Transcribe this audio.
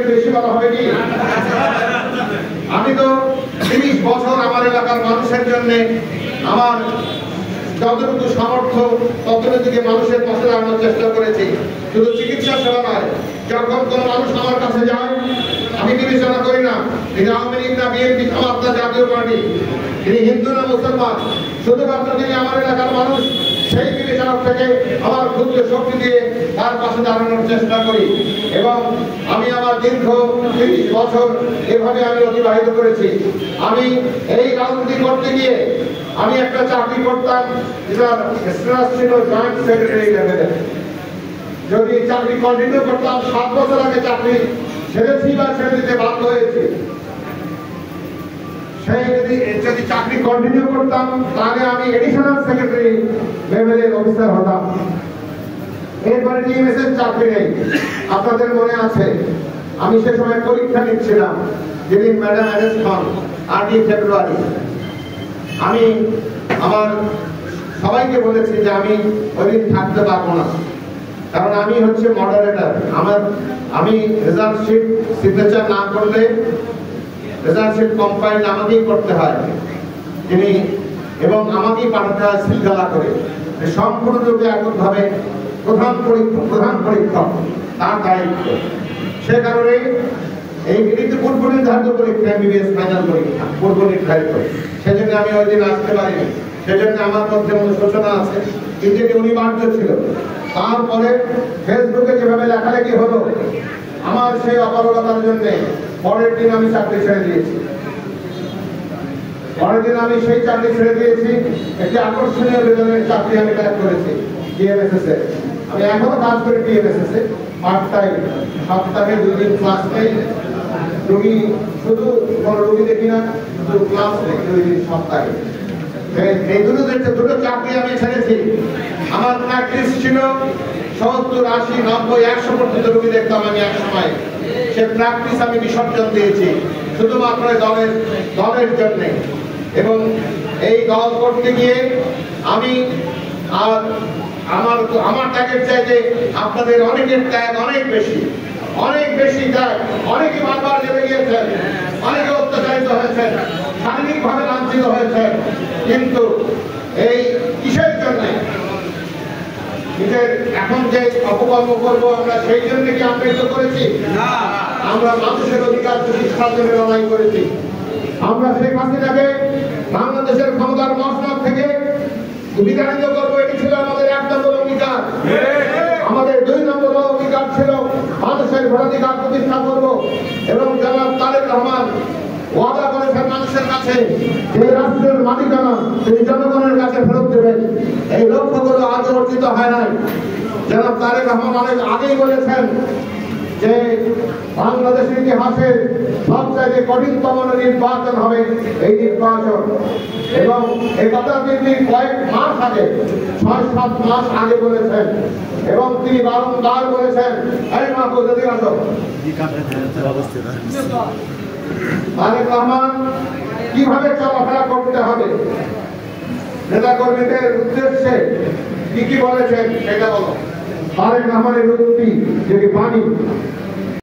একটু বেশি বলা হবে কি? আমি তো 30 বছর আমার এলাকার মানুষের জন্য আমার যতটুকু সামর্থ্য ততটুকু মানুষের পাশে দাঁড়ানোর চেষ্টা করেছি। শুধু চিকিৎসা সেবা নয়, যখন কোনো মানুষ আমার কাছে যায় আমি বিবেচনা করি না তিনি আওয়ামী লীগ না বিএনপি না জাতীয় পার্টি, তিনি হিন্দু না মুসলমান, শুধুমাত্র তিনি আমার এলাকার মানুষ। সেই বিবেচনা থেকে আমার ক্ষুদ্র শক্তি দিয়ে তার পাশে দাঁড়ানোর চেষ্টা করি এবং আমি আমার দীর্ঘ 30 বছর এভাবে আমি অতিবাহিত করেছি। আমি এই রাজনীতি করতে গিয়ে আমি একটা চাকরি করতাম, যেটা ছিল জয়েন্ট সেক্রেটারি লেভেলে। যদি চাকরি কন্টিনিউ করতাম, 7 বছর আগে চাকরি ছেড়েছি বা ছেড়ে দিতে বাধ্য হয়েছি। সেই যদি চাকরি কন্টিনিউ করতাম তাহলে আমি এডিশনাল সেক্রেটারি লেভেলের অফিসার হতাম। এরপরে টিএমএস এর চাকরি নেই। আপনাদের মনে আছে আমি সে সময় পরীক্ষা নিচ্ছিলাম, যেদিন ম্যাডাম অ্যারেস্ট হন 8ই ফেব্রুয়ারি। আমি আমার সবাইকে বলেছি যে আমি ওইদিন থাকতে পারবো না, কারণ আমি হচ্ছে মডারেটর। আমি রেজাল্ট শিট সিগনেচার না করলে রেজাল্ট শিট কম্পাইল আমাকেই করতে হয় তিনি, এবং আমাকেই পাঠাতে হয় সিলগালা করে। সম্পূর্ণরূপে এককভাবে প্রধান পরীক্ষক তার দায়িত্ব। সে কারণে এই পূর্ব নির্ধারিত পরীক্ষা এমবিবিএস ফাইনাল পরীক্ষা পূর্ব নির্ধারিত, সেজন্য আমি ওই দিন আসতে পারিনি। সেজন্য আমার মধ্যে অনুশোচনা আছে, কিন্তু এটি অনিবার্য ছিল। তারপরে ফেসবুকে যেভাবে লেখালেখি হলো আমার সেই অপারগতার জন্য পরের দিন আমি চাকরি ছেড়ে দিয়েছি। পরের দিন আমি সেই চাকরি ছেড়ে দিয়েছি। একটি আকর্ষণীয় বেতনের চাকরি আমি ত্যাগ করেছি টিএমএসএস এ। আমি এখনো কাজ করি টিএমএসএস এ পার্ট টাইম, সপ্তাহে 2 দিন ক্লাস নেই। রোগী শুধু কোনো রোগী দেখি না, শুধু ক্লাস নেই 2 দিন সপ্তাহে। এই দুটো চাকরি আমি ছেড়েছি। আমার প্র্যাকটিস ছিল 70, 80, 90, 100 পর্যন্ত রোগী দেখতাম আমি এক সময়। সে প্র্যাকটিস আমি বিসর্জন দিয়েছি শুধুমাত্র দলের জন্য। এবং এই দল করতে গিয়ে আমি আর আমার ত্যাগের চাইতে আপনাদের অনেকের ত্যাগ অনেক বেশি ত্যাগ। অনেকে বারবার জেলে গিয়েছেন, অনেকে অত্যাচারিত হয়েছেন, শারীরিকভাবে লাঞ্ছিত হয়েছেন, কিন্তু এই কিসের জন্য নিজের এখন যে অপকর্ম করবো আমরা সেই জন্য কি আমরা এটা করেছি? আমরা মানুষের অধিকার প্রতিষ্ঠার জন্য লড়াই করেছি। আমরা শেখ হাসিনাকে বাংলাদেশের ক্ষমতার মসনদ থেকে বিতাড়িত করবো, এটি ছিল আমাদের 1 নম্বর অঙ্গীকার। আমাদের 2 নম্বর অঙ্গীকার ছিল মানুষের ভোটাধিকার প্রতিষ্ঠা করব। এবং জনাব তারেক রহমান ওয়াদা করেছেন মানুষের কাছে যে রাষ্ট্রের মালিকানা তিনি জনগণের কাছে ফেরত দেবেন। এই লক্ষ্যগুলো আজ অর্জিত হয় নাই। জনাব তারেক রহমান অনেক আগেই বলেছেন যে বাংলাদেশের ইতিহাসে সবচাইতে কঠিনতম নির্বাচন হবে এই নির্বাচন। এবং এই কথা তিনি কয়েক মাস আগে, 6-7 মাস আগে বলেছেন। এবং তিনি বারংবার বলেছেন, এই মাহফুজ এদিকে আসো। তারেক রহমান কিভাবে চলাফেরা করতে হবে, নেতা কর্মীদের উদ্দেশ্যে কি বলেছেন সেটা বলো। তারেক রহমানের উক্তি যদি পানি